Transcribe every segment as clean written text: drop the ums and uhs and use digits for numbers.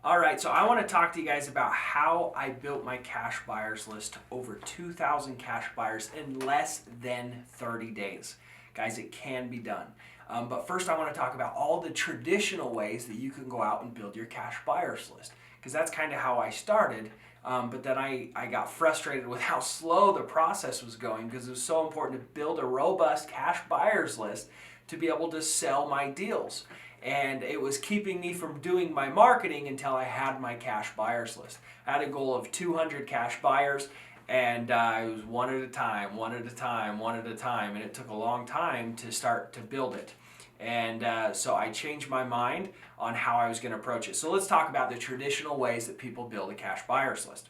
All right, so I want to talk to you guys about how I built my cash buyers list to over 2,000 cash buyers in less than 30 days. Guys, it can be done. But first, I want to talk about all the traditional ways that you can go out and build your cash buyers list, because that's kind of how I started. But then I got frustrated with how slow the process was going, because it was so important to build a robust cash buyers list to be able to sell my deals. And it was keeping me from doing my marketing until I had my cash buyers list. I had a goal of 200 cash buyers, and it was one at a time, one at a time, one at a time, and it took a long time to start to build it. And so I changed my mind on how I was going to approach it. So let's talk about the traditional ways that people build a cash buyers list.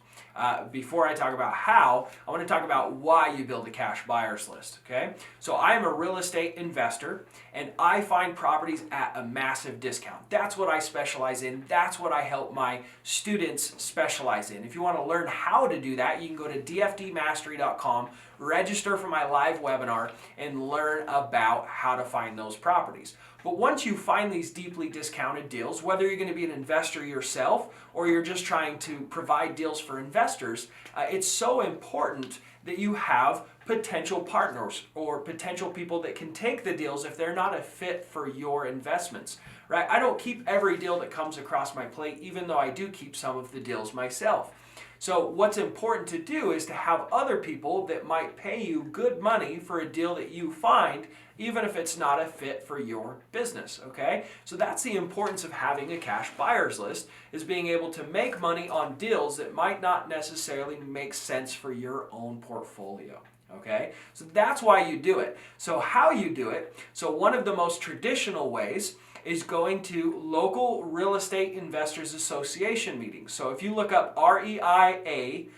Before I talk about how, I want to talk about why you build a cash buyers list. Okay, so I am a real estate investor, and I find properties at a massive discount. That's what I specialize in. That's what I help my students specialize in. If you want to learn how to do that, you can go to dfdmastery.com, register for my live webinar, and learn about how to find those properties. But once you find these deeply discounted deals, whether you're going to be an investor yourself or you're just trying to provide deals for investors, it's so important that you have potential partners or potential people that can take the deals if they're not a fit for your investments, right? I don't keep every deal that comes across my plate, even though I do keep some of the deals myself. So what's important to do is to have other people that might pay you good money for a deal that you find, even if it's not a fit for your business, okay? So that's the importance of having a cash buyers list, is being able to make money on deals that might not necessarily make sense for your own portfolio. Okay, so that's why you do it. So how you do it, so one of the most traditional ways is going to local real estate investors association meetings. So if you look up REIA.com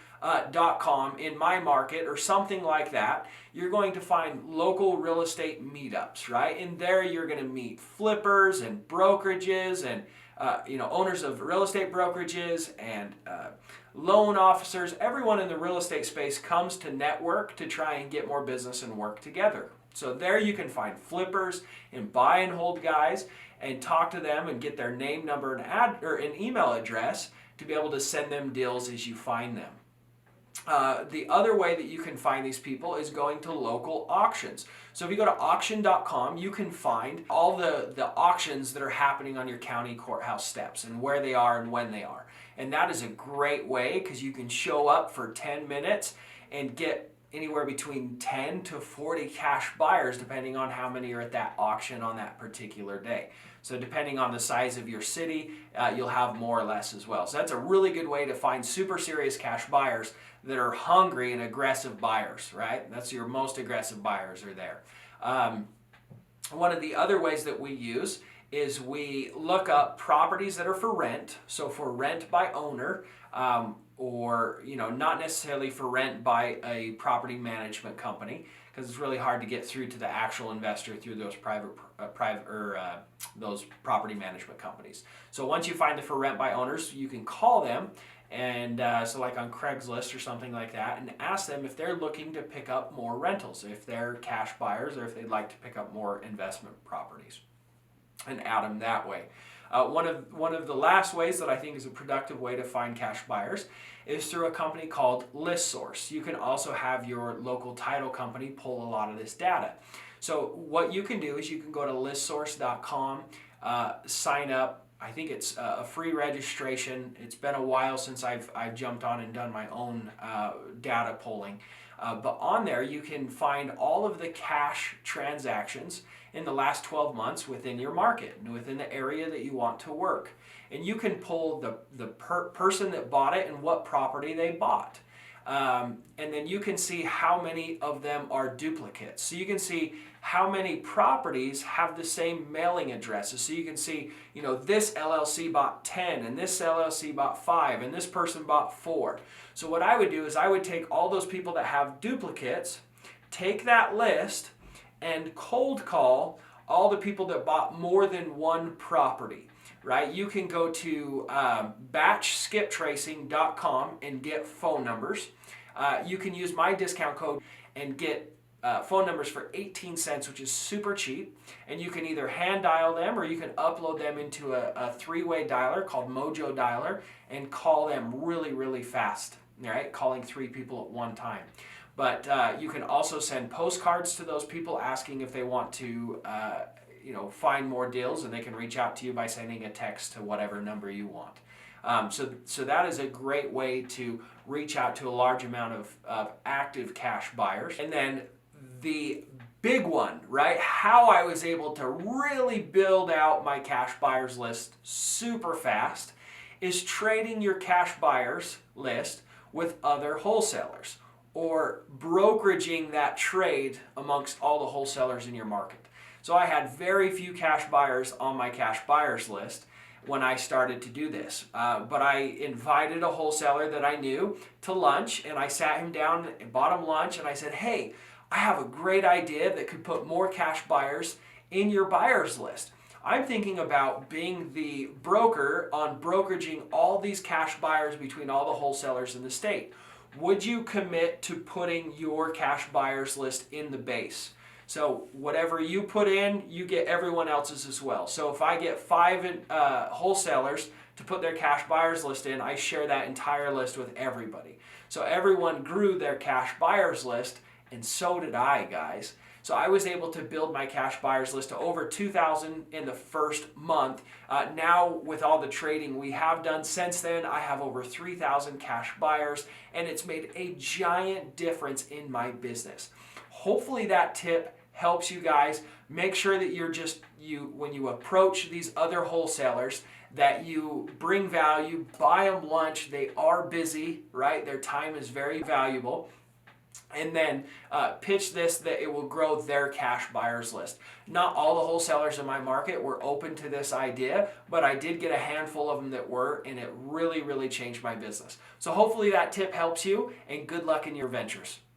in my market or something like that, you're going to find local real estate meetups, right? And there you're going to meet flippers and brokerages and owners of real estate brokerages and loan officers. Everyone in the real estate space comes to network to try and get more business and work together. So there you can find flippers and buy and hold guys and talk to them and get their name, number, and an email address to be able to send them deals as you find them. The other way that you can find these people is going to local auctions. So if you go to auction.com, you can find all the auctions that are happening on your county courthouse steps and where they are and when they are. And that is a great way because you can show up for 10 minutes and get anywhere between 10 to 40 cash buyers depending on how many are at that auction on that particular day. So depending on the size of your city, you'll have more or less as well. So that's a really good way to find super serious cash buyers that are hungry and aggressive buyers, right? That's your most aggressive buyers are there. One of the other ways that we use is we look up properties that are for rent, so for rent by owner, or not necessarily for rent by a property management company, because it's really hard to get through to the actual investor through those those property management companies. So once you find the for rent by owners, you can call them, and so like on Craigslist or something like that, and ask them if they're looking to pick up more rentals, if they're cash buyers, or if they'd like to pick up more investment properties, and add them that way. One of the last ways that I think is a productive way to find cash buyers is through a company called ListSource. You can also have your local title company pull a lot of this data. So what you can do is you can go to listsource.com, sign up. I think it's a free registration. It's been a while since I've jumped on and done my own data polling. But on there you can find all of the cash transactions in the last 12 months within your market and within the area that you want to work. And you can pull the person that bought it and what property they bought. And then you can see how many of them are duplicates. So you can see how many properties have the same mailing addresses. So you can see, this LLC bought 10 and this LLC bought 5 and this person bought 4. So what I would do is I would take all those people that have duplicates, take that list, and cold call all the people that bought more than one property. Right? You can go to batchskiptracing.com and get phone numbers. You can use my discount code and get phone numbers for 18 cents, which is super cheap. And you can either hand dial them or you can upload them into a three-way dialer called Mojo Dialer and call them really, really fast, right? Calling 3 people at one time. But you can also send postcards to those people asking if they want to find more deals, and they can reach out to you by sending a text to whatever number you want. So that is a great way to reach out to a large amount of active cash buyers. And then the big one, right? How I was able to really build out my cash buyers list super fast is trading your cash buyers list with other wholesalers, or brokeraging that trade amongst all the wholesalers in your market. So I had very few cash buyers on my cash buyers list when I started to do this. But I invited a wholesaler that I knew to lunch, and I sat him down and bought him lunch, and I said, hey, I have a great idea that could put more cash buyers in your buyers list. I'm thinking about being the broker on brokeraging all these cash buyers between all the wholesalers in the state. Would you commit to putting your cash buyers list in the base? So whatever you put in, you get everyone else's as well. So if I get 5 wholesalers to put their cash buyers list in, I share that entire list with everybody. So everyone grew their cash buyers list, and so did I, guys. So I was able to build my cash buyers list to over 2,000 in the first month. Now with all the trading we have done since then, I have over 3,000 cash buyers, and it's made a giant difference in my business. Hopefully that tip helps you guys. Make sure that when you approach these other wholesalers, that you bring value, buy them lunch. They are busy, right? Their time is very valuable. And then pitch this, that it will grow their cash buyers list. Not all the wholesalers in my market were open to this idea, but I did get a handful of them that were, and it really, really changed my business. So hopefully that tip helps you, and good luck in your ventures.